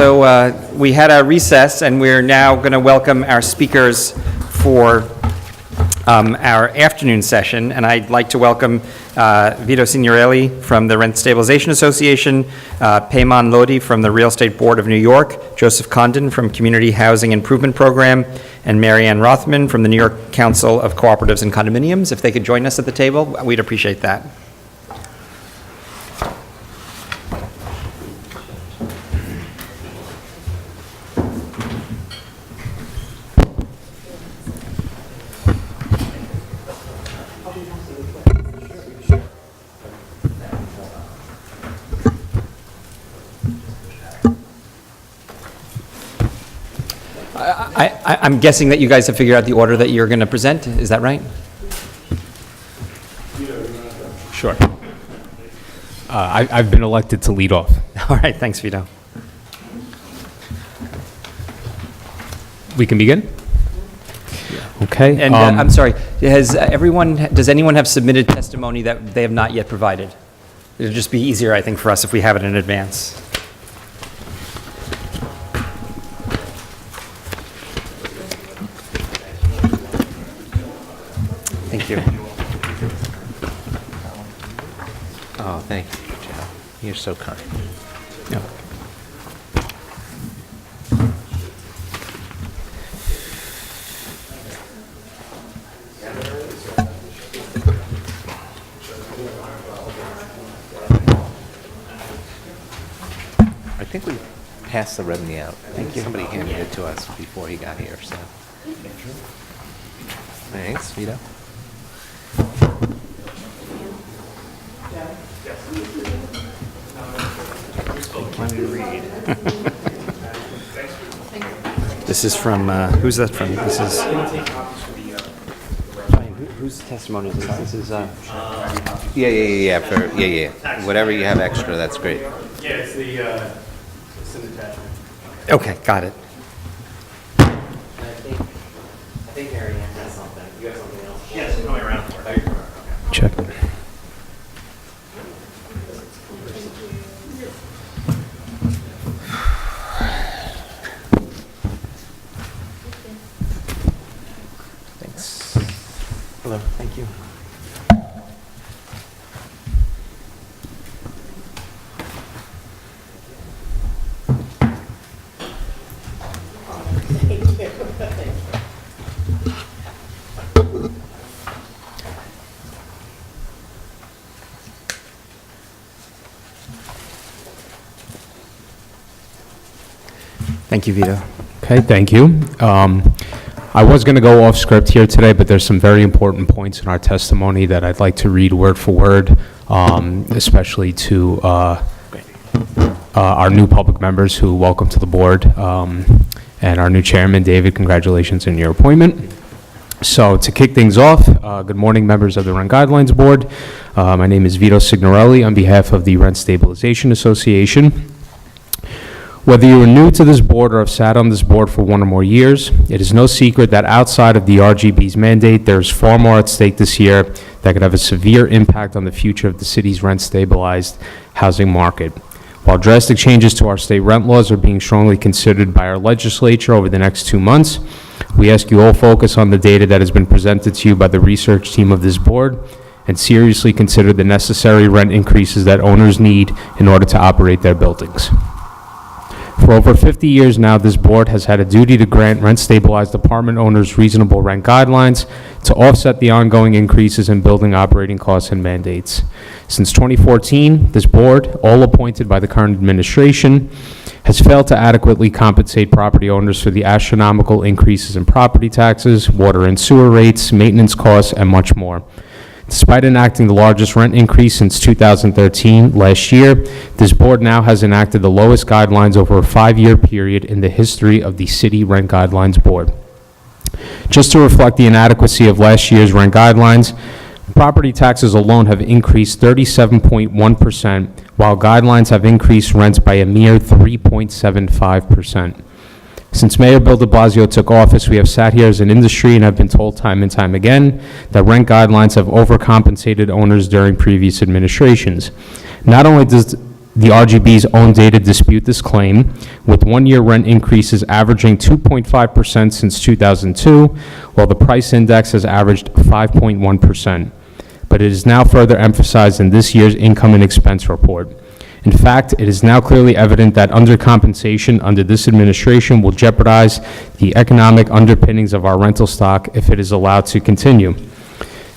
So we had a recess, and we're now going to welcome our speakers for our afternoon session. And I'd like to welcome Vito Signorile from the Rent Stabilization Association, Payman Lodi from the Real Estate Board of New York, Joseph Condon from Community Housing Improvement Program, and Mary Ann Rothman from the New York Council of Cooperatives and Condominiums. If they could join us at the table, we'd appreciate that. I'm guessing that you guys have figured out the order that you're going to present. Is that right? Sure. I've been elected to lead off. All right. Thanks, Vito. We can begin? Okay. And I'm sorry. Does anyone have submitted testimony that they have not yet provided? It'll just be easier, I think, for us if we have it in advance. Thank you. Oh, thank you, Joe. You're so kind. No. I think we passed the revenue out. Thank you. Somebody handed it to us before he got here, so. Thanks, Vito. This is from, who's that from? This is, whose testimony is this? This is, Yeah. Whatever you have extra, that's great. Yeah, it's an attachment. okay, got it. I think Mary Ann has something. You have something else? Yes, I'm going around for it. Check. Thanks. Hello, thank you. Thank you, Vito. Okay, thank you. I was going to go off script here today, but there's some very important points in our testimony that I'd like to read word for word, especially to our new public members who welcome to the board, and our new chairman, David, congratulations on your appointment. So to kick things off, good morning, members of the Rent Guidelines Board. My name is Vito Signorile on behalf of the Rent Stabilization Association. Whether you are new to this board or have sat on this board for 1 or more years, it is no secret that outside of the RGB's mandate, there is far more at stake this year that could have a severe impact on the future of the city's rent-stabilized housing market. While drastic changes to our state rent laws are being strongly considered by our legislature over the next 2 months, we ask you all focus on the data that has been presented to you by the research team of this board and seriously consider the necessary rent increases that owners need in order to operate their buildings. For over 50 years now, this board has had a duty to grant rent-stabilized apartment owners reasonable rent guidelines to offset the ongoing increases in building operating costs and mandates. Since 2014, this board, all appointed by the current administration, has failed to adequately compensate property owners for the astronomical increases in property taxes, water and sewer rates, maintenance costs, and much more. Despite enacting the largest rent increase since 2013, last year, this board now has enacted the lowest guidelines over a 5-year period in the history of the City Rent Guidelines Board. Just to reflect the inadequacy of last year's rent guidelines, property taxes alone have increased 37.1%, while guidelines have increased rents by a mere 3.75%. Since Mayor Bill de Blasio took office, we have sat here as an industry and have been told time and time again that rent guidelines have overcompensated owners during previous administrations. Not only the RGB's own data dispute this claim, with one-year rent increases averaging 2.5% since 2002, while the price index has averaged 5.1%. But it is now further emphasized in this year's income and expense report. In fact, it is now clearly evident that undercompensation under this administration will jeopardize the economic underpinnings of our rental stock if it is allowed to continue.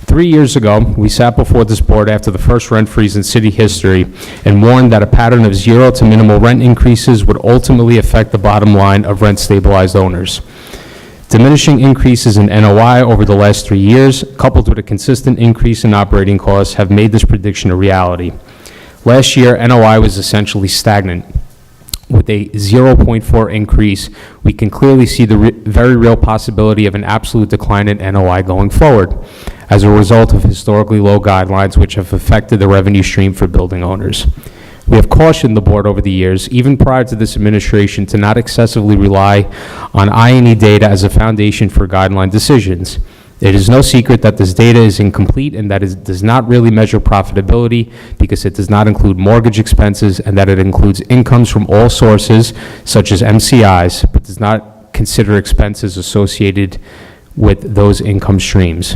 3 years ago, we sat before this board after the first rent freeze in city history and warned that a pattern of zero to minimal rent increases would ultimately affect the bottom line of rent-stabilized owners. Diminishing increases in NOI over the last 3 years, coupled with a consistent increase in operating costs, have made this prediction a reality. Last year, NOI was essentially stagnant. With a 0.4 increase, we can clearly see the very real possibility of an absolute decline in NOI going forward as a result of historically low guidelines which have affected the revenue stream for building owners. We have cautioned the board over the years, even prior to this administration, to not excessively rely on I&E data as a foundation for guideline decisions. It is no secret that this data is incomplete and that it does not really measure profitability because it does not include mortgage expenses and that it includes incomes from all sources, such as MCIs, but does not consider expenses associated with those income streams.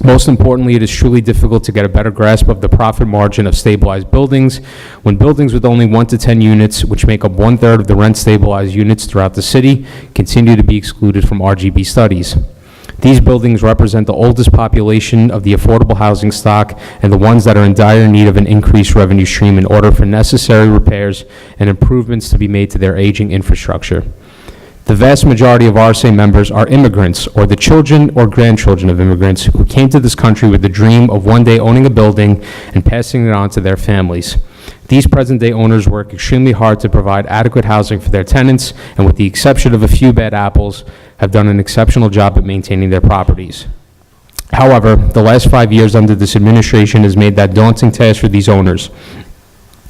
Most importantly, it is truly difficult to get a better grasp of the profit margin of stabilized buildings when buildings with only 1 to 10 units, which make up 1/3 of the rent-stabilized units throughout the city, continue to be excluded from RGB studies. These buildings represent the oldest population of the affordable housing stock and the ones that are in dire need of an increased revenue stream in order for necessary repairs and improvements to be made to their aging infrastructure. The vast majority of RSA members are immigrants or the children or grandchildren of immigrants who came to this country with the dream of one day owning a building and passing it on to their families. These present-day owners work extremely hard to provide adequate housing for their tenants, and with the exception of a few bad apples, have done an exceptional job at maintaining their properties. However, the last 5 years under this administration has made that daunting task for these owners.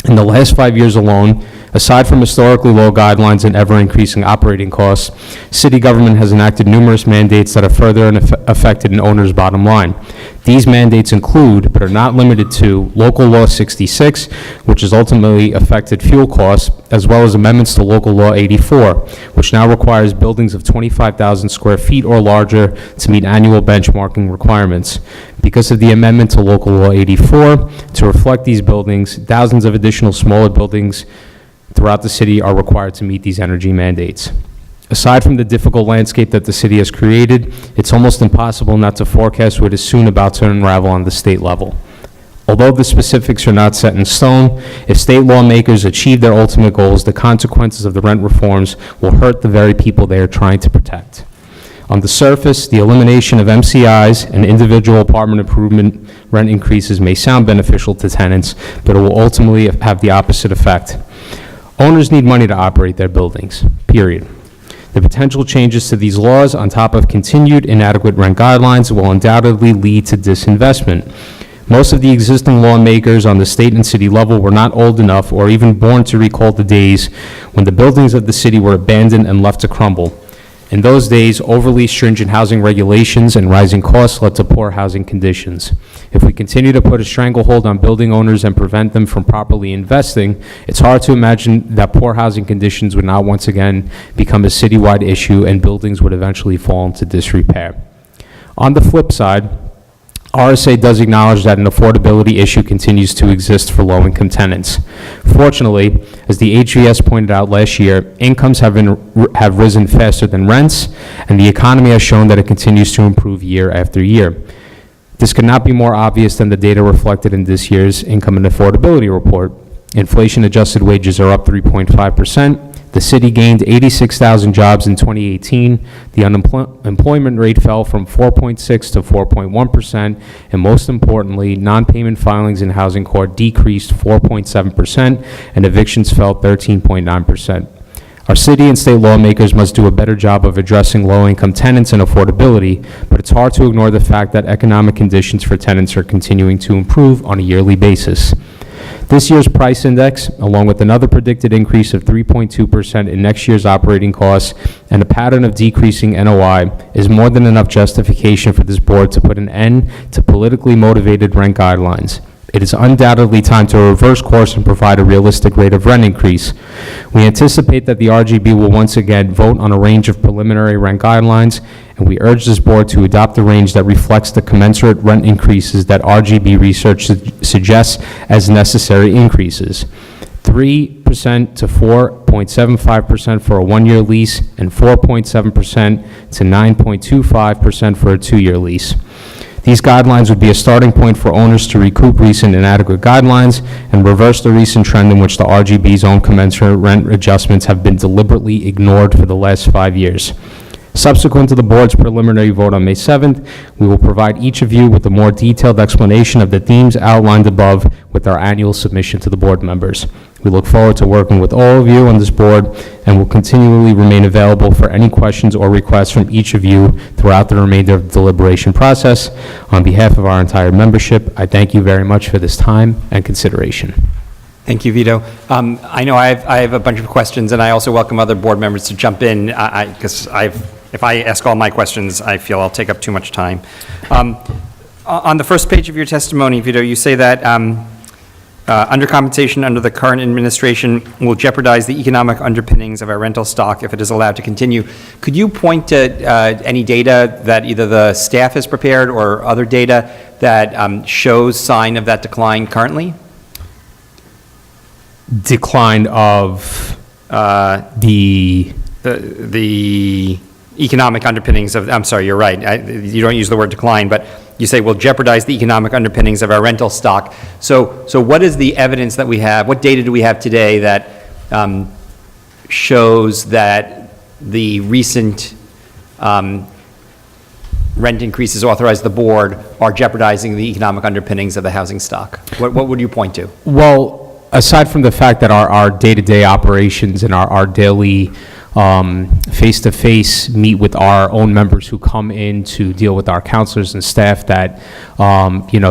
In the last 5 years alone, aside from historically low guidelines and ever-increasing operating costs, city government has enacted numerous mandates that have further affected an owner's bottom line. These mandates include, but are not limited to, Local Law 66, which has ultimately affected fuel costs, as well as amendments to Local Law 84, which now requires buildings of 25,000 square feet or larger to meet annual benchmarking requirements. Because of the amendment to Local Law 84, to reflect these buildings, thousands of additional smaller buildings throughout the city are required to meet these energy mandates. Aside from the difficult landscape that the city has created, it's almost impossible not to forecast what is soon about to unravel on the state level. Although the specifics are not set in stone, if state lawmakers achieve their ultimate goals, the consequences of the rent reforms will hurt the very people they are trying to protect. On the surface, the elimination of MCIs and individual apartment improvement rent increases may sound beneficial to tenants, but it will ultimately have the opposite effect. Owners need money to operate their buildings, period. The potential changes to these laws, on top of continued inadequate rent guidelines, will undoubtedly lead to disinvestment. Most of the existing lawmakers on the state and city level were not old enough or even born to recall the days when the buildings of the city were abandoned and left to crumble. In those days, overly stringent housing regulations and rising costs led to poor housing conditions. If we continue to put a stranglehold on building owners and prevent them from properly investing, it's hard to imagine that poor housing conditions would not once again become a citywide issue and buildings would eventually fall into disrepair. On the flip side, RSA does acknowledge that an affordability issue continues to exist for low-income tenants. Fortunately, as the HVS pointed out last year, incomes have risen faster than rents, and the economy has shown that it continues to improve year after year. This could not be more obvious than the data reflected in this year's Income and Affordability Report. Inflation-adjusted wages are up 3.5%. The city gained 86,000 jobs in 2018. The unemployment rate fell from 4.6 to 4.1%, and most importantly, non-payment filings in housing court decreased 4.7%, and evictions fell 13.9%. Our city and state lawmakers must do a better job of addressing low-income tenants and affordability, but it's hard to ignore the fact that economic conditions for tenants are continuing to improve on a yearly basis. This year's price index, along with another predicted increase of 3.2% in next year's operating costs and a pattern of decreasing NOI, is more than enough justification for this board to put an end to politically motivated rent guidelines. It is undoubtedly time to reverse course and provide a realistic rate of rent increase. We anticipate that the RGB will once again vote on a range of preliminary rent guidelines, and we urge this board to adopt a range that reflects the commensurate rent increases that RGB research suggests as necessary increases. 3% to 4.75% for a one-year lease, and 4.7% to 9.25% for a two-year lease. These guidelines would be a starting point for owners to recoup recent inadequate guidelines and reverse the recent trend in which the RGB's own commensurate rent adjustments have been deliberately ignored for the last 5 years. Subsequent to the board's preliminary vote on May 7th, we will provide each of you with a more detailed explanation of the themes outlined above with our annual submission to the board members. We look forward to working with all of you on this board and will continually remain available for any questions or requests from each of you throughout the remainder of the deliberation process. On behalf of our entire membership, I thank you very much for this time and consideration. Thank you, Vito. I know I have a bunch of questions, and I also welcome other board members to jump in, because if I ask all my questions, I feel I'll take up too much time. On the first page of your testimony, Vito, you say that undercompensation under the current administration will jeopardize the economic underpinnings of our rental stock if it is allowed to continue. Could you point to any data that either the staff has prepared or other data that shows sign of that decline currently? Decline of the economic underpinnings of, I'm sorry, you're right. You don't use the word decline, but you say will jeopardize the economic underpinnings of our rental stock. So what is the evidence that we have? What data do we have today that shows that the recent rent increases authorized the board are jeopardizing the economic underpinnings of the housing stock? What would you point to? Well, aside from the fact that our day-to-day operations and our daily face-to-face meet with our own members who come in to deal with our counselors and staff, that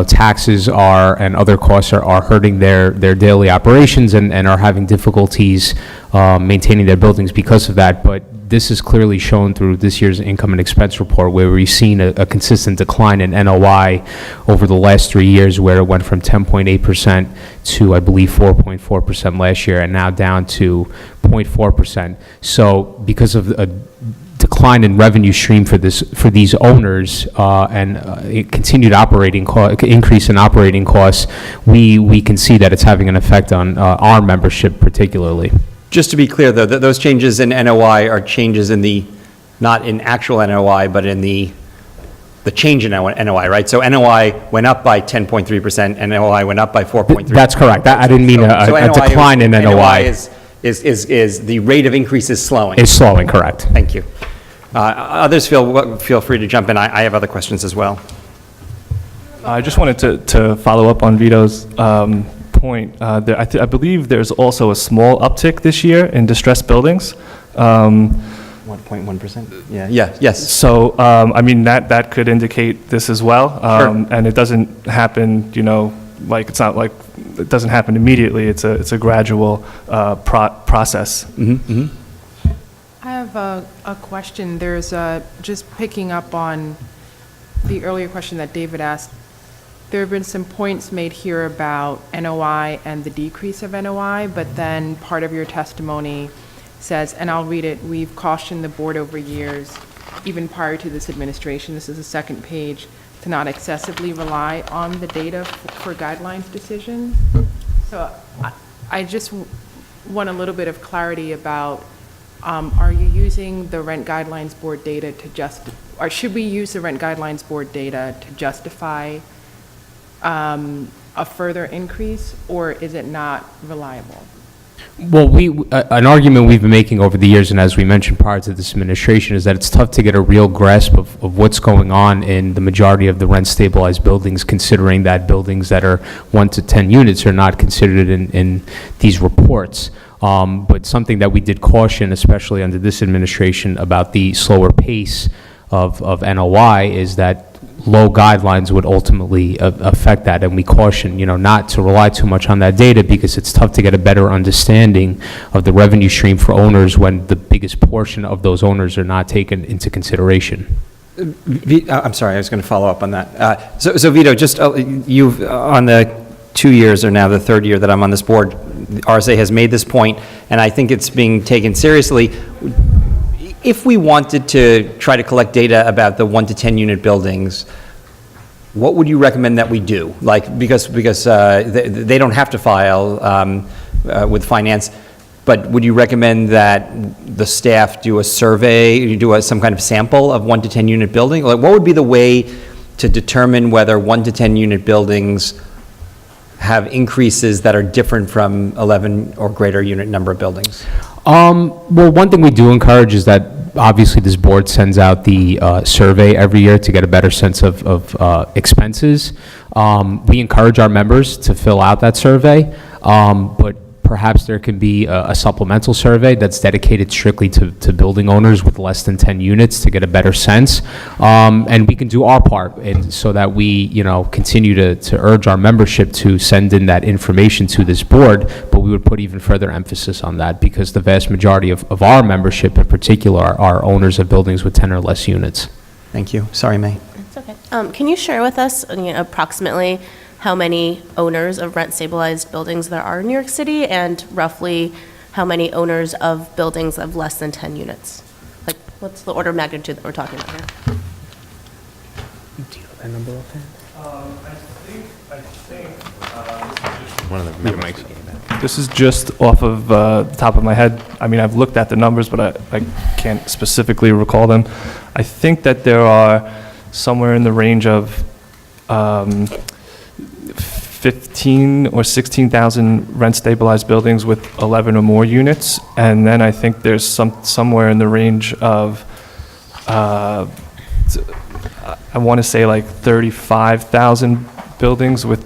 taxes and other costs are hurting their daily operations and are having difficulties maintaining their buildings because of that. But this is clearly shown through this year's income and expense report, where we've seen a consistent decline in NOI over the last 3 years, where it went from 10.8% to, I believe, 4.4% last year, and now down to 0.4%. So because of a decline in revenue stream for these owners and a continued increase in operating costs, we can see that it's having an effect on our membership particularly. Just to be clear, though, those changes in NOI are changes in not in actual NOI, but in the change in NOI, right? So NOI went up by 10.3%, and NOI went up by 4.3%. That's correct. I didn't mean a decline in NOI. NOI is the rate of increase is slowing. It's slowing, correct. Thank you. Others feel free to jump in. I have other questions as well. I just wanted to follow up on Vito's point. I believe there's also a small uptick this year in distressed buildings. 1.1%? Yeah. Yes. So, that could indicate this as well. Sure. And it doesn't happen, it's not like it doesn't happen immediately. It's a gradual process. Mm-hmm. I have a question. There's just picking up on the earlier question that David asked. There have been some points made here about NOI and the decrease of NOI, but then part of your testimony says, and I'll read it, we've cautioned the board over years, even prior to this administration, this is the second page, to not excessively rely on the data for guidelines decision. So I just want a little bit of clarity about, are you using the Rent Guidelines Board data or should we use the Rent Guidelines Board data to justify a further increase, or is it not reliable? Well, an argument we've been making over the years, and as we mentioned prior to this administration, is that it's tough to get a real grasp of what's going on in the majority of the rent-stabilized buildings, considering that buildings that are 1 to 10 units are not considered in these reports. But something that we did caution, especially under this administration, about the slower pace of NOI is that low guidelines would ultimately affect that, and we caution, not to rely too much on that data, because it's tough to get a better understanding of the revenue stream for owners when the biggest portion of those owners are not taken into consideration. I'm sorry, I was going to follow up on that. So Vito, just you've on the 2 years or now the third year that I'm on this board, the RSA has made this point, and I think it's being taken seriously. If we wanted to try to collect data about the 1 to 10 unit buildings, what would you recommend that we do? Like, because they don't have to file with finance, but would you recommend that the staff do a survey, some kind of sample of 1 to 10 unit building? Like, what would be the way to determine whether 1 to 10 unit buildings have increases that are different from 11 or greater unit number of buildings? Well, one thing we do encourage is that obviously this board sends out the survey every year to get a better sense of expenses. We encourage our members to fill out that survey, but perhaps there can be a supplemental survey that's dedicated strictly to building owners with less than 10 units to get a better sense. And we can do our part so that we, continue to urge our membership to send in that information to this board, but we would put even further emphasis on that because the vast majority of our membership in particular are owners of buildings with 10 or less units. Thank you. Sorry, May. It's okay. Can you share with us approximately how many owners of rent-stabilized buildings there are in New York City, and roughly how many owners of buildings of less than 10 units? Like, what's the order of magnitude that we're talking about here? Do you know that number offhand? I think One of the members gave that. this is just off of the top of my head. I mean, I've looked at the numbers, but I can't specifically recall them. I think that there are somewhere in the range of 15 or 16,000 rent-stabilized buildings with 11 or more units, and then I think there's somewhere in the range of, I want to say like 35,000 buildings with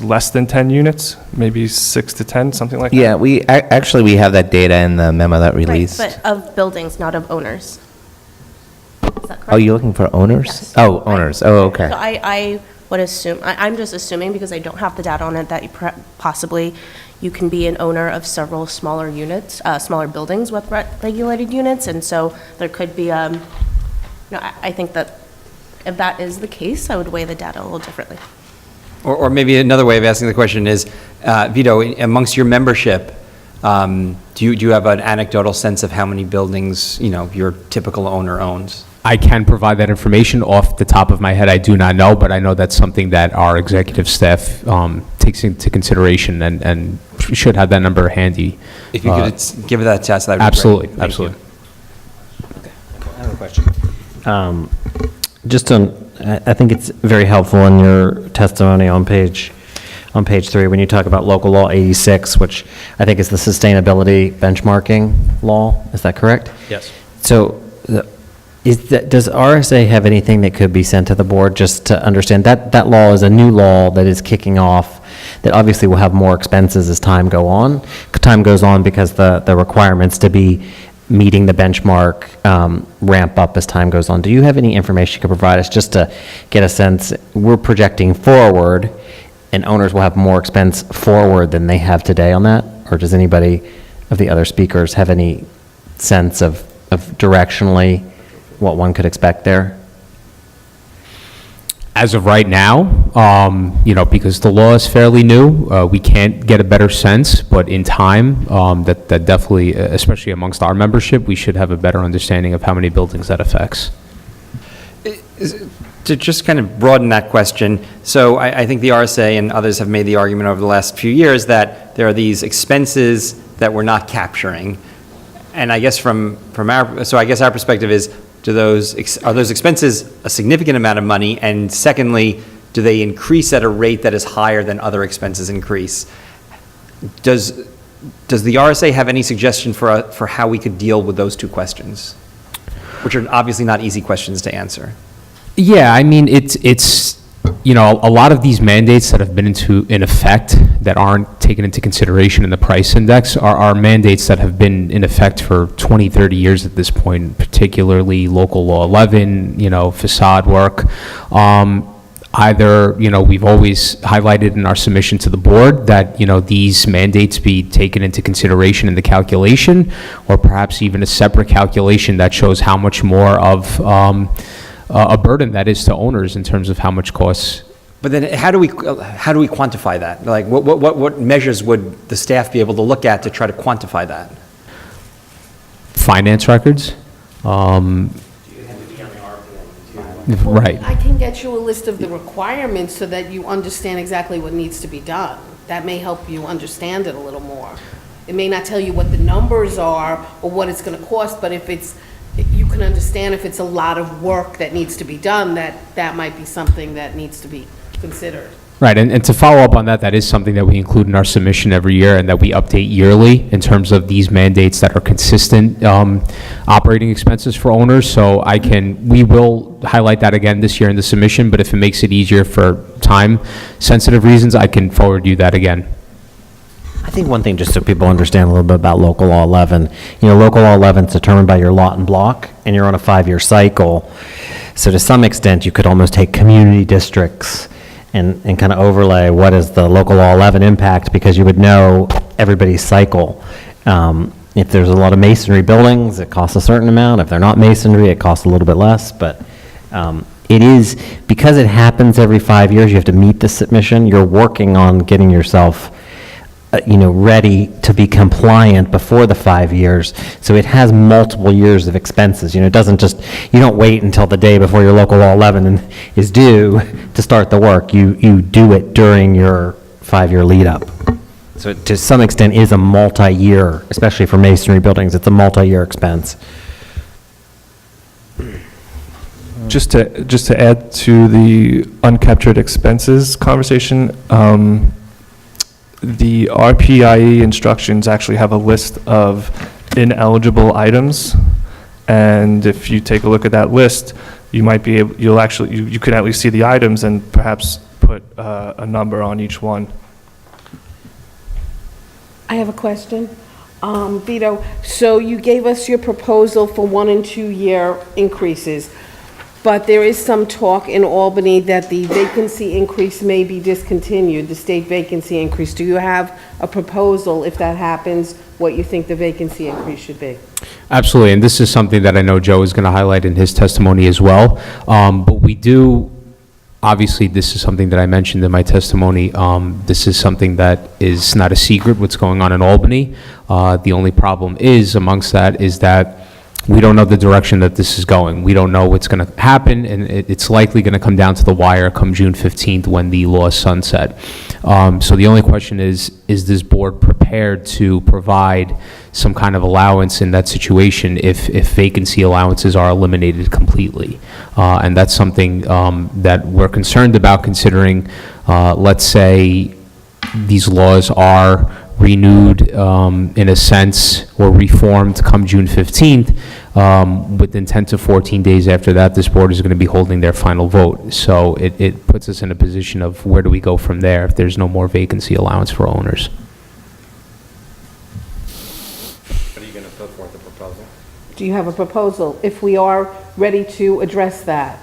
less than 10 units, maybe 6 to 10, something like that. Yeah, actually, we have that data in the memo that released. Right, but of buildings, not of owners. Is that correct? Oh, you're looking for owners? Yes. Oh, owners. Oh, okay. So I would assume, I'm just assuming because I don't have the data on it, that possibly you can be an owner of several smaller units, smaller buildings with regulated units, and so there could be, I think that if that is the case, I would weigh the data a little differently. Or maybe another way of asking the question is, Vito, amongst your membership, do you have an anecdotal sense of how many buildings, your typical owner owns? I can provide that information. Off the top of my head, I do not know, but I know that's something that our executive staff takes into consideration and should have that number handy. If you could give that to us, that would be great. Absolutely, Thank absolutely. I have a question. I think it's very helpful in your testimony on page 3, when you talk about local law 86, which I think is the sustainability benchmarking law. Is that correct? Yes. So does RSA have anything that could be sent to the board just to understand that law is a new law that is kicking off, that obviously will have more expenses as time goes on because the requirements to be meeting the benchmark ramp up as time goes on. Do you have any information you could provide us just to get a sense? We're projecting forward and owners will have more expense forward than they have today on that? Or does anybody of the other speakers have any sense of directionally what one could expect there? As of right now, because the law is fairly new, we can't get a better sense, but in time, that definitely, especially amongst our membership, we should have a better understanding of how many buildings that affects. To just kind of broaden that question, so I think the RSA and others have made the argument over the last few years that there are these expenses that we're not capturing. And I guess our perspective is, are those expenses a significant amount of money? And secondly, do they increase at a rate that is higher than other expenses increase? Does the RSA have any suggestion for how we could deal with those two questions, which are obviously not easy questions to answer? Yeah, I mean, it's a lot of these mandates that have been in effect that aren't taken into consideration in the price index are mandates that have been in effect for 20, 30 years at this point, particularly local law 11, facade work. Either, we've always highlighted in our submission to the board that, these mandates be taken into consideration in the calculation, or perhaps even a separate calculation that shows how much more of a burden that is to owners in terms of how much costs But then how do we quantify that? Like, what measures would the staff be able to look at to try to quantify that? Finance records. Right. I can get you a list of the requirements so that you understand exactly what needs to be done. That may help you understand it a little more. It may not tell you what the numbers are or what it's going to cost, but if you can understand if it's a lot of work that needs to be done, that might be something that needs to be considered. Right, and to follow up on that, that is something that we include in our submission every year and that we update yearly in terms of these mandates that are consistent operating expenses for owners. So we will highlight that again this year in the submission, but if it makes it easier for time-sensitive reasons, I can forward you that again. I think one thing, just so people understand a little bit about local law 11, local law 11 is determined by your lot and block, and you're on a 5-year cycle. So to some extent, you could almost take community districts and kind of overlay what is the local law 11 impact, because you would know everybody's cycle. If there's a lot of masonry buildings, it costs a certain amount. If they're not masonry, it costs a little bit less. But it is, because it happens every 5 years, you have to meet the submission. You're working on getting yourself ready to be compliant before the 5 years. So it has multiple years of expenses. It doesn't you don't wait until the day before your local law 11 is due to start the work. You do it during your 5-year lead up. So it, to some extent, is a multi-year, especially for masonry buildings, it's a multi-year expense. Just to add to the uncaptured expenses conversation, the RPIE instructions actually have a list of ineligible items, and if you take a look at that list, you might be able, you can at least see the items and perhaps put a number on each one. I have a question. Vito, so you gave us your proposal for 1 and 2 year increases, but there is some talk in Albany that the vacancy increase may be discontinued, the state vacancy increase. Do you have a proposal, if that happens, what you think the vacancy increase should be? Absolutely, and this is something that I know Joe is going to highlight in his testimony as well. But we do, obviously, this is something that I mentioned in my testimony. This is something that is not a secret, what's going on in Albany. The only problem is, amongst that, is that we don't know the direction that this is going. We don't know what's going to happen, and it's likely going to come down to the wire come June 15th when the law is sunset. So the only question is this board prepared to provide some kind of allowance in that situation if vacancy allowances are eliminated completely? And that's something that we're concerned about, considering, let's say, these laws are renewed in a sense, or reformed come June 15th, within 10 to 14 days after that, this board is going to be holding their final vote. So it puts us in a position of where do we go from there if there's no more vacancy allowance for owners. Are you going to put forth a proposal? Do you have a proposal, if we are ready to address that?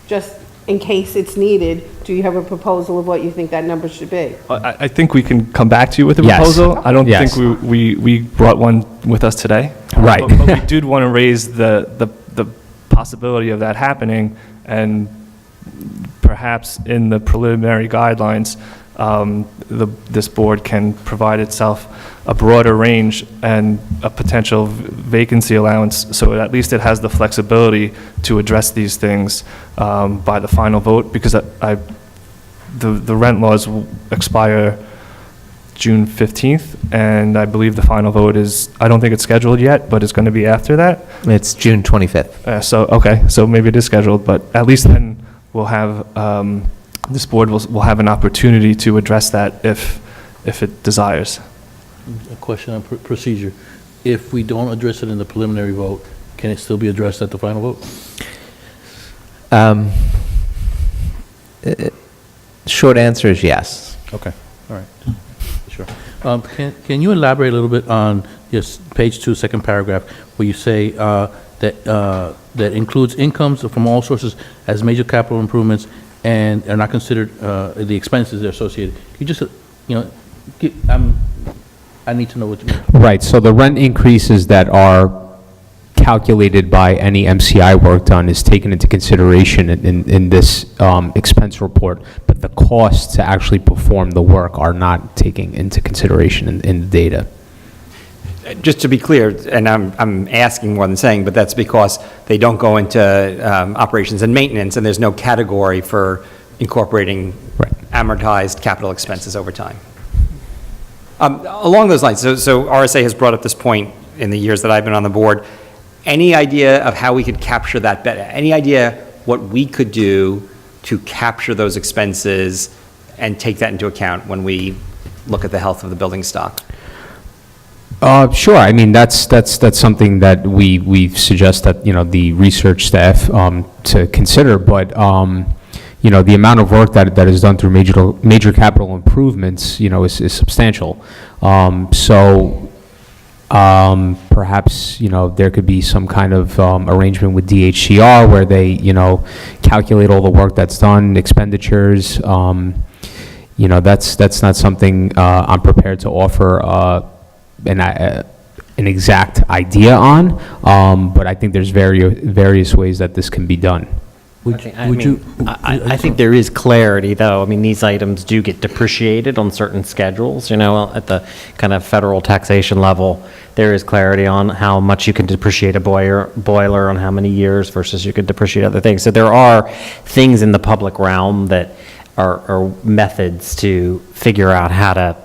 Just in case it's needed, do you have a proposal of what you think that number should be? I think we can come back to you with a Yes. proposal. I don't Yes. think we brought one with us today. Right. But we did want to raise the possibility of that happening, and perhaps in the preliminary guidelines, this board can provide itself a broader range and a potential vacancy allowance, so at least it has the flexibility to address these things by the final vote, because the rent laws will expire June 15th, and I believe the final vote is, I don't think it's scheduled yet, but it's going to be after that. It's June 25th. So maybe it is scheduled, but at least then we'll have, this board will have an opportunity to address that if it desires. A question on procedure. If we don't address it in the preliminary vote, can it still be addressed at the final vote? Short answer is yes. Okay, all right, sure. Can you elaborate a little bit on page 2, second paragraph, where you say that includes incomes from all sources as major capital improvements and are not considered the expenses that are associated? Can you just, I need to know what you mean. Right, so the rent increases that are calculated by any MCI work done is taken into consideration in this expense report, but the costs to actually perform the work are not taken into consideration in the data. Just to be clear, and I'm asking more than saying, but that's because they don't go into operations and maintenance, and there's no category for incorporating amortized capital expenses over time. Along those lines, so RSA has brought up this point in the years that I've been on the board. Any idea of how we could capture that better? Any idea what we could do to capture those expenses and take that into account when we look at the health of the building stock? Sure. I mean, that's something that we suggest that, the research staff to consider, but the amount of work that is done through major capital improvements, is substantial. Perhaps, there could be some kind of arrangement with DHCR where they, calculate all the work that's done, expenditures. That's not something I'm prepared to offer an exact idea on, but I think there's various ways that this can be done. I think there is clarity, though. I mean, these items do get depreciated on certain schedules, at the kind of federal taxation level. There is clarity on how much you can depreciate a boiler on how many years versus you could depreciate other things. So there are things in the public realm that are methods to figure out how to,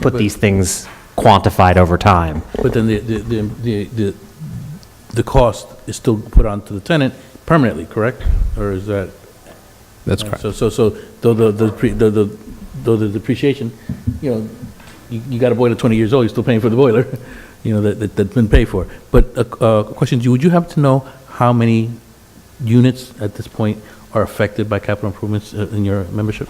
put these things quantified over time. But then the cost is still put onto the tenant permanently, correct? Or is that? That's correct. So though the depreciation, you got a boiler 20 years old, you're still paying for the boiler, that's been paid for. But question to you, would you happen to know how many units at this point are affected by capital improvements in your membership?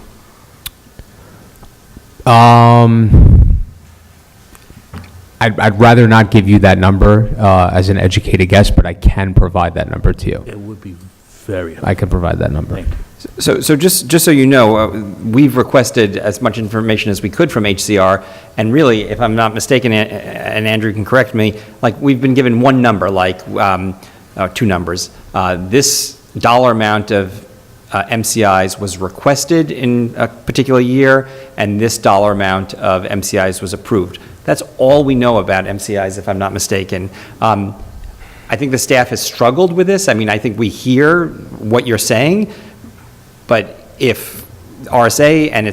I'd rather not give you that number as an educated guess, but I can provide that number to you. It would be very helpful. I can provide that number. Thank you. So just so you know, we've requested as much information as we could from HCR, and really, if I'm not mistaken, and Andrew can correct me, we've been given one number, two numbers. This dollar amount of MCIs was requested in a particular year, and this dollar amount of MCIs was approved. That's all we know about MCIs, if I'm not mistaken. I think the staff has struggled with this. I mean, I think we hear what you're saying, but if RSA and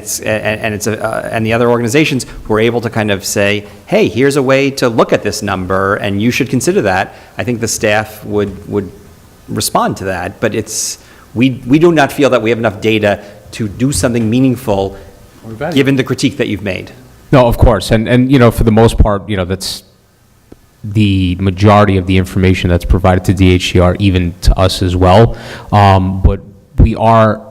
the other organizations were able to kind of say, hey, here's a way to look at this number, and you should consider that, I think the staff would respond to that. But we do not feel that we have enough data to do something meaningful, given the critique that you've made. No, of course, and for the most part, that's the majority of the information that's provided to DHCR, even to us as well. But we are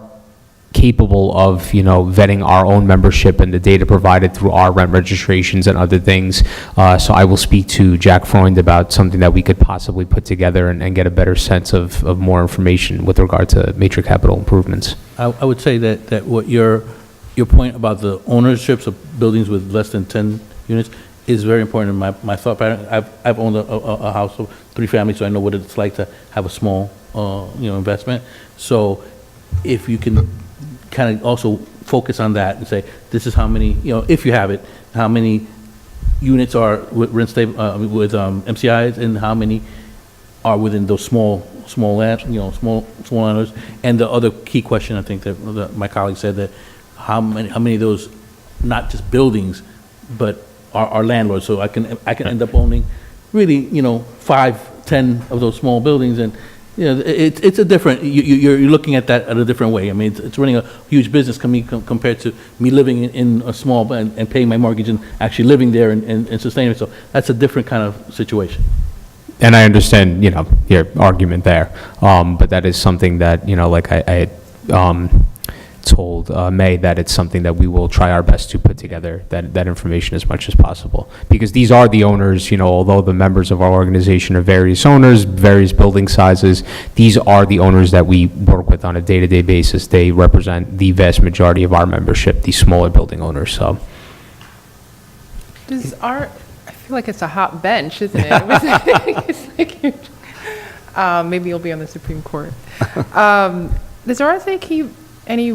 capable of, vetting our own membership and the data provided through our rent registrations and other things. So I will speak to Jack Freund about something that we could possibly put together and get a better sense of more information with regard to major capital improvements. I would say that what your point about the ownerships of buildings with less than 10 units is very important in my thought pattern. I've owned a house of 3 families, so I know what it's like to have a small, investment. So if you can kind of also focus on that and say, this is how many, if you have it, how many units are with rent stable, with MCIs, and how many are within those small land, small owners. And the other key question, I think that my colleague said, that how many of those, not just buildings, but are landlords. So I can end up owning really, 5, 10 of those small buildings, and it's a different. You're looking at that at a different way. I mean, it's running a huge business compared to me living in a small and paying my mortgage and actually living there and sustaining it. So that's a different kind of situation. And I understand, your argument there, but that is something that, like I told May, that it's something that we will try our best to put together, that information as much as possible. Because these are the owners, although the members of our organization are various owners, various building sizes, these are the owners that we work with on a day-to-day basis. They represent the vast majority of our membership, the smaller building owners, so. I feel like it's a hot bench, isn't it? It's like maybe you'll be on the Supreme Court. Does RSA keep any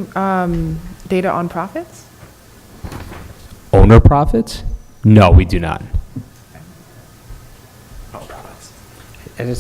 data on profits? Owner profits? No, we do not.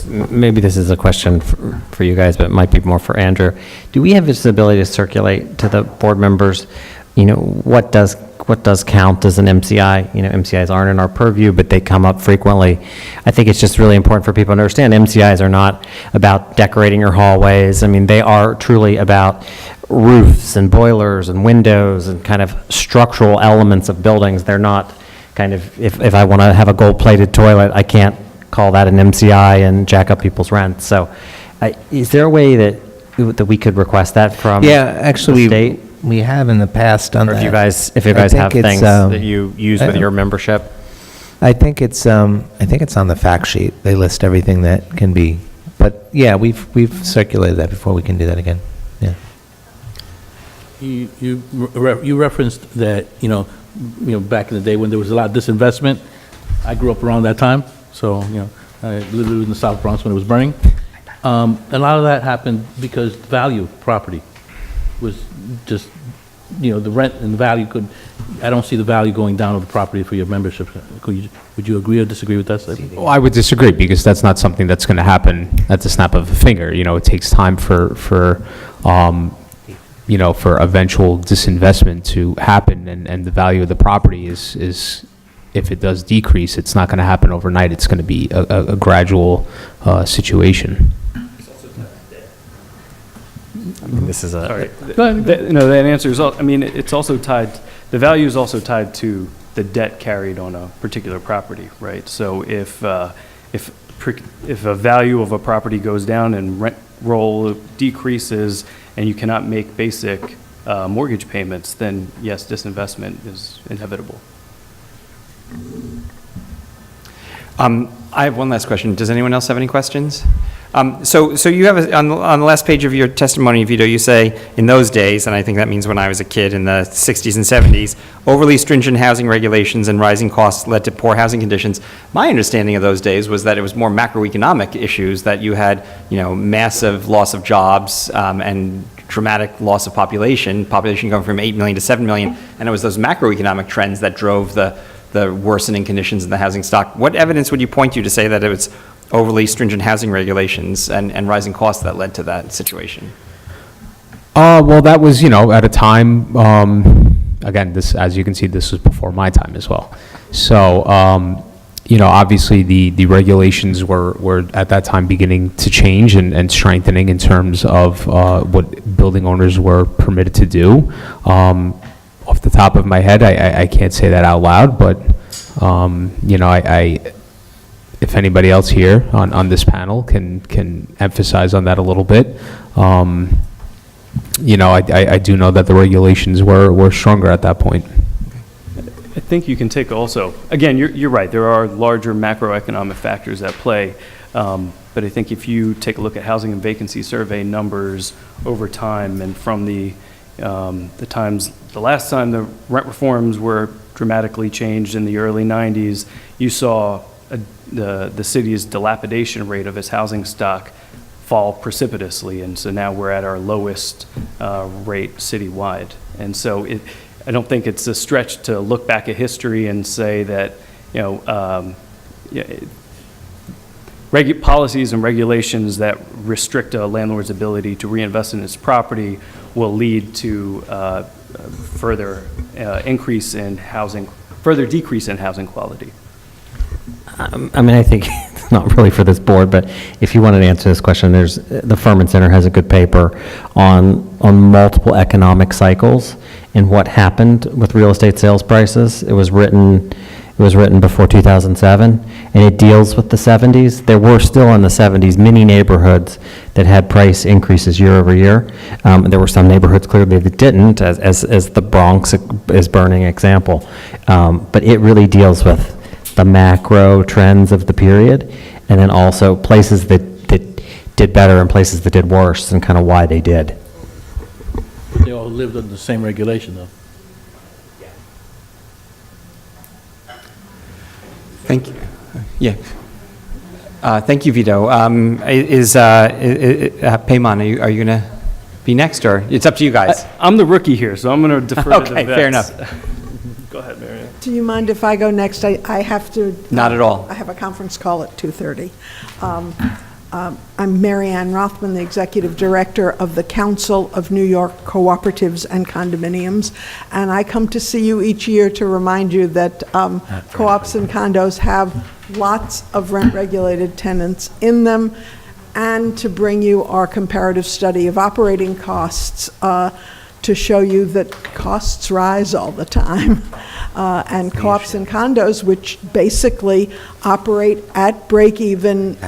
Maybe this is a question for you guys, but it might be more for Andrew. Do we have this ability to circulate to the board members, what does count as an MCI? MCIs aren't in our purview, but they come up frequently. I think it's just really important for people to understand MCIs are not about decorating your hallways. I mean, they are truly about roofs and boilers and windows and kind of structural elements of buildings. They're not kind of, if I want to have a gold-plated toilet, I can't call that an MCI and jack up people's rent. So is there a way that we could request that from Yeah, actually, the state? we have in the past done Or that. if you guys have things that you use with your membership? I think it's on the fact sheet. They list everything that can be, but yeah, we've circulated that before. We can do that again. Yeah. You referenced that, back in the day when there was a lot of disinvestment. I grew up around that time, so, I lived in the South Bronx when it was burning. A lot of that happened because value of property was just, the rent and value I don't see the value going down of the property for your membership. Would you agree or disagree with that statement? Well, I would disagree because that's not something that's going to happen at the snap of a finger. It takes time for eventual disinvestment to happen, and the value of the property is if it does decrease, it's not going to happen overnight. It's going to be a gradual situation. This is Sorry. That answer is, it's also tied, the value is also tied to the debt carried on a particular property, right? So if a value of a property goes down and rent roll decreases and you cannot make basic mortgage payments, then yes, disinvestment is inevitable. I have one last question. Does anyone else have any questions? So you have, on the last page of your testimony, Vito, you say, in those days, and I think that means when I was a kid in the 60s and 70s, overly stringent housing regulations and rising costs led to poor housing conditions. My understanding of those days was that it was more macroeconomic issues, that you had, massive loss of jobs and dramatic loss of population going from 8 million to 7 million, and it was those macroeconomic trends that drove the worsening conditions in the housing stock. What evidence would you point to say that it was overly stringent housing regulations and rising costs that led to that situation? Well, that was, at a time, again, this, as you can see, this was before my time as well. So, obviously the regulations were at that time beginning to change and strengthening in terms of what building owners were permitted to do. Off the top of my head, I can't say that out loud, but, if anybody else here on this panel can emphasize on that a little bit, I do know that the regulations were stronger at that point. I think you can take also, again, you're right, there are larger macroeconomic factors at play, but I think if you take a look at housing and vacancy survey numbers over time, and from the last time the rent reforms were dramatically changed in the early 90s, you saw the city's dilapidation rate of its housing stock fall precipitously, and so now we're at our lowest rate citywide. And so I don't think it's a stretch to look back at history and say that policies and regulations that restrict a landlord's ability to reinvest in its property will lead to further decrease in housing quality. I think it's not really for this board, but if you wanted to answer this question, the Furman Center has a good paper on multiple economic cycles and what happened with real estate sales prices. It was written before 2007, and it deals with the 70s. There were still in the 70s many neighborhoods that had price increases year over year. There were some neighborhoods clearly that didn't, as the Bronx is burning example. But it really deals with the macro trends of the period, and then also places that did better and places that did worse, and kind of why they did. They all lived under the same regulation, though. Thank you. Yeah. Thank you, Vito. Payman, are you going to be next, or it's up to you guys? I'm the rookie here, so I'm going to defer to the Okay, vets. fair enough. Go ahead, Mary Ann. Do you mind if I go next? I have to. Not at all. I have a conference call at 2:30. I'm Mary Ann Rothman, the Executive Director of the Council of New York Cooperatives and Condominiums, and I come to see you each year to remind you that co-ops and condos have lots of rent-regulated tenants in them, and to bring you our comparative study of operating costs to show you that costs rise all the time. And co-ops and condos, which basically operate at break-even,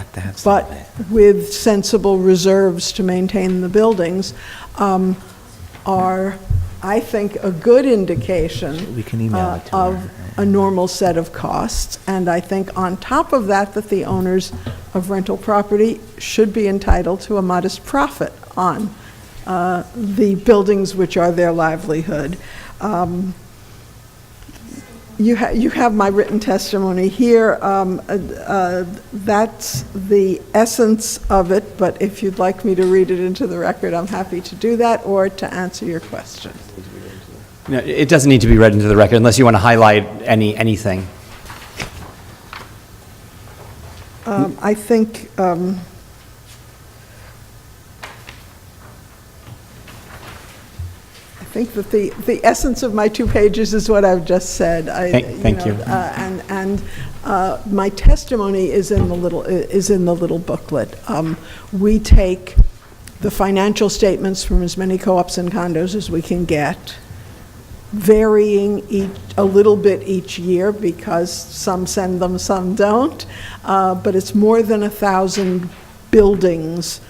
but with sensible reserves to maintain the buildings, are, I think, a good indication We can email it to of her. a normal set of costs. And I think on top of that, that the owners of rental property should be entitled to a modest profit on the buildings which are their livelihood. You have my written testimony here. That's the essence of it, but if you'd like me to read it into the record, I'm happy to do that, or to answer your question. No, it doesn't need to be read into the record unless you want to highlight anything. I think that the essence of my 2 pages is what I've just said. Thank you. And my testimony is in the little booklet. We take the financial statements from as many co-ops and condos as we can get, varying a little bit each year because some send them, some don't. But it's more than 1,000 buildings.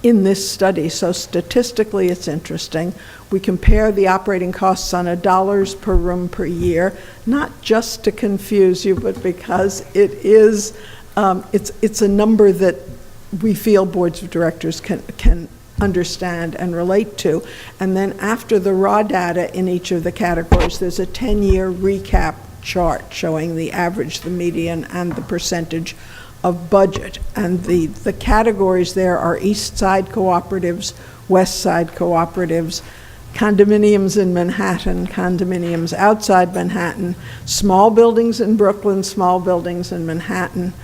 In this study, so statistically it's interesting. We compare the operating costs on $1 per room per year, not just to confuse you, but because it is, it's a number that we feel boards of directors can understand and relate to. And then after the raw data in each of the categories, there's a 10-year recap chart showing the average, the median, and the percentage of budget. And the categories there are East Side cooperatives, West Side cooperatives, condominiums in Manhattan, condominiums outside Manhattan, small buildings in Brooklyn, small buildings in Manhattan,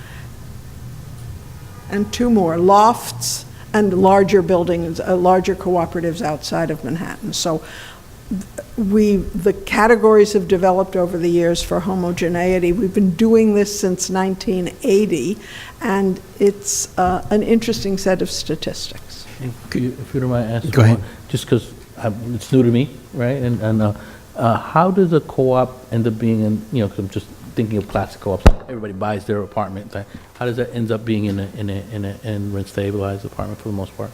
and 2 more, lofts and larger buildings, larger cooperatives outside of Manhattan. So the categories have developed over the years for homogeneity. We've been doing this since 1980, and it's an interesting set of statistics. If you don't mind asking. Go ahead. one, Just because it's new to me, right? And how does a co-op end up being in, because I'm just thinking of classic co-ops, everybody buys their apartment. How does that end up being in a rent-stabilized apartment for the most part?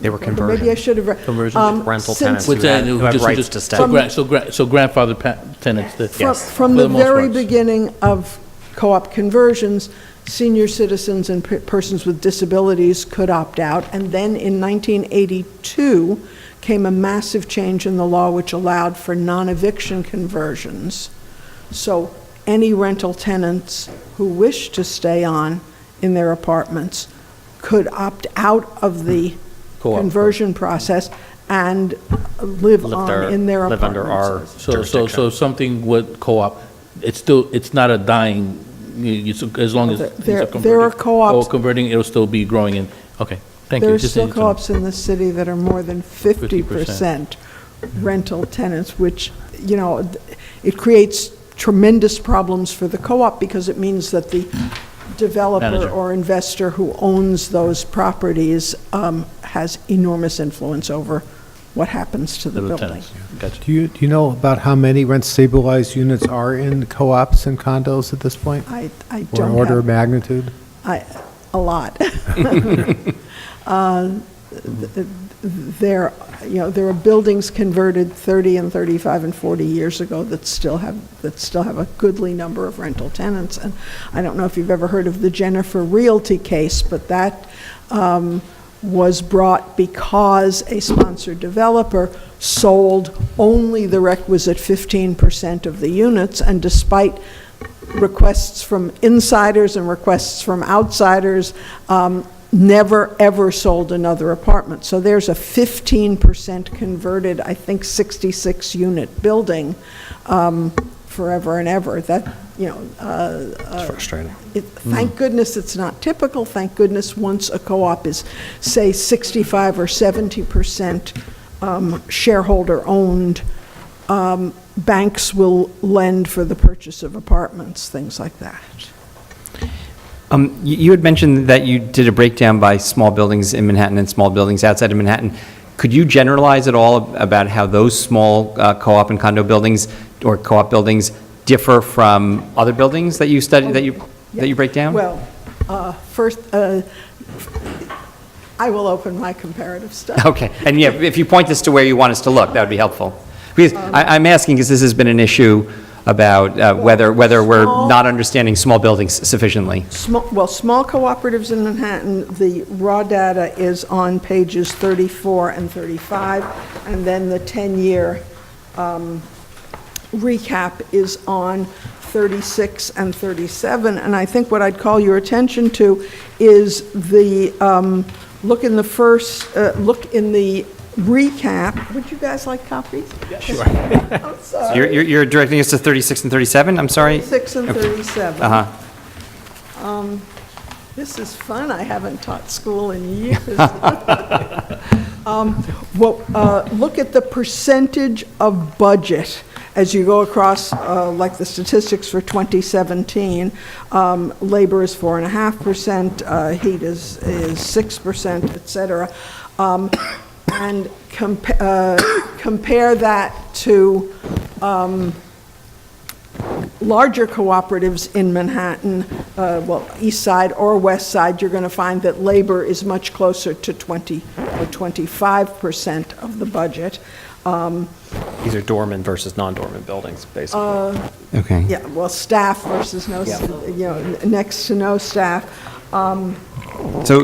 They were Maybe I conversions. should have. Conversions? Rental since- tenants who have rights to stay. So grandfather tenants that. From For the the most very part. beginning of co-op conversions, senior citizens and persons with disabilities could opt out. And then in 1982 came a massive change in the law which allowed for non-eviction conversions. So any rental tenants who wish to stay on in their apartments could opt out of the Co-op. conversion process and live in their live under our apartments. So jurisdiction. something with co-op, it's not a dying, as long as There it's converting. are co-ops- Converting, it'll still be growing in, okay, thank you. There are Just still needed to know. co-ops in the city that are more than 50% rental tenants, which, it creates tremendous problems for the co-op because it means that the developer Manager. or investor who owns those properties has enormous influence over what happens to the Little building. tenants, gotcha. Do you know about how many rent-stabilized units are in co-ops and condos at this point? I Or don't order of have, magnitude? a lot. There are buildings converted 30 and 35 and 40 years ago that still have a goodly number of rental tenants. And I don't know if you've ever heard of the Jennifer Realty case, but that was brought because a sponsored developer sold only the requisite 15% of the units, and despite requests from insiders and requests from outsiders, never, ever sold another apartment. So there's a 15% converted, I think, 66-unit building forever and ever. That, It's frustrating. Thank goodness it's not typical. Thank goodness once a co-op is, say, 65 or 70% shareholder-owned, banks will lend for the purchase of apartments, things like that. You had mentioned that you did a breakdown by small buildings in Manhattan and small buildings outside of Manhattan. Could you generalize at all about how those small co-op and condo buildings or co-op buildings differ from other buildings that you study, that you break down? Well, first, I will open my comparative study. Okay, and yeah, if you point us to where you want us to look, that would be helpful. Because I'm asking because this has been an issue about whether we're not understanding small buildings sufficiently. Small cooperatives in Manhattan, the raw data is on pages 34 and 35, and then the 10-year recap is on 36 and 37. And I think what I'd call your attention to is the look in the recap. Would you guys like copies? Yeah, sure. I'm sorry. So you're directing us to 36 and 37? I'm sorry? 36 and 37. Uh-huh. This is fun. I haven't taught school in years. Look at the percentage of budget as you go across, like the statistics for 2017. Labor is 4.5%, heat is 6%, et cetera. And compare that to larger cooperatives in Manhattan, east side or west side, you're going to find that labor is much closer to 20 or 25% of the budget. These are dormant versus non-dormant buildings, basically. Okay. Yeah, well, staff versus no, next to no staff. So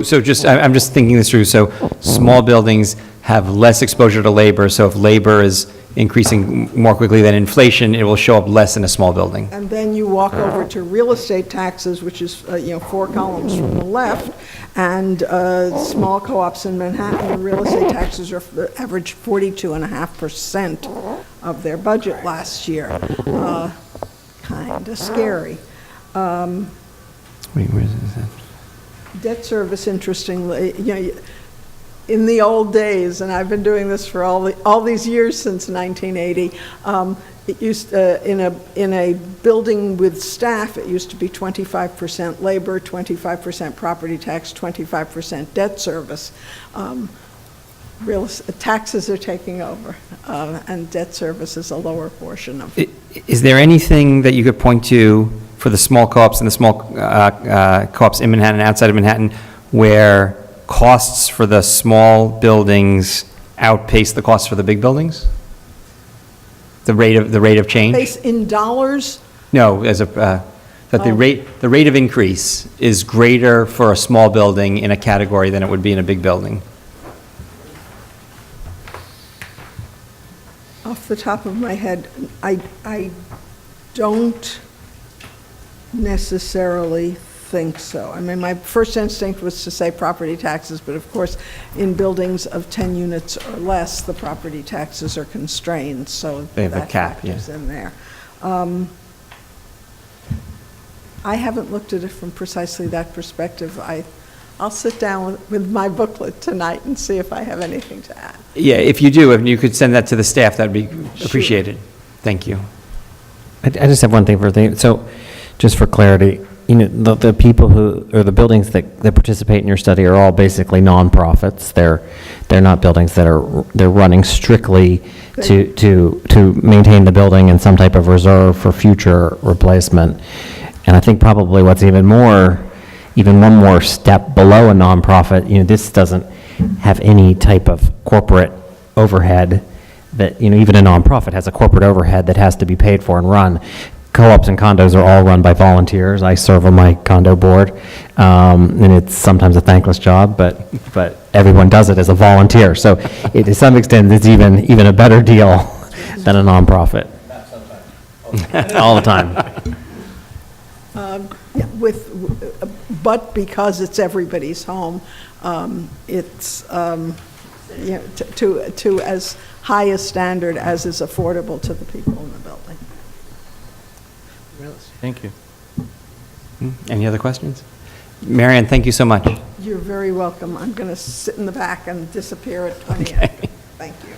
just, I'm just thinking this through. So small buildings have less exposure to labor, so if labor is increasing more quickly than inflation, it will show up less in a small building. And then you walk over to real estate taxes, which is, 4 columns from the left, and small co-ops in Manhattan, the real estate taxes are average 42.5% of their budget last year. Kind of scary. Wait, where is that? Debt service, interestingly, in the old days, and I've been doing this for all these years since 1980, it used in a building with staff, it used to be 25% labor, 25% property tax, 25% debt service. Taxes are taking over, and debt service is a lower portion of it. Is there anything that you could point to for the small co-ops and the small co-ops in Manhattan and outside of Manhattan where costs for the small buildings outpace the costs for the big buildings? The rate of change? Base in dollars? No, that the rate of increase is greater for a small building in a category than it would be in a big building. Off the top of my head, I don't necessarily think so. I mean, my first instinct was to say property taxes, but of course, in buildings of 10 units or less, the property taxes are constrained, so They have a that cap, factors yeah. in there. I haven't looked at it from precisely that perspective. I'll sit down with my booklet tonight and see if I have anything to add. Yeah, if you do, if you could send that to the staff, that would be appreciated. Thank you. I just have one thing so just for clarity, the people or the buildings that participate in your study are all basically nonprofits. They're not buildings they're running strictly to maintain the building in some type of reserve for future replacement. And I think probably what's even one more step below a nonprofit, this doesn't have any type of corporate overhead that, even a nonprofit has a corporate overhead that has to be paid for and run. co-ops and condos are all run by volunteers. I serve on my condo board, and it's sometimes a thankless job, but everyone does it as a volunteer. So to some extent, it's even a better deal than a nonprofit. All the time. But because it's everybody's home, it's, to as high a standard as is affordable to the people in the building. Thank you. Any other questions? Mary Ann, thank you so much. You're very welcome. I'm going to sit in the back and disappear at 20. Okay. Thank you.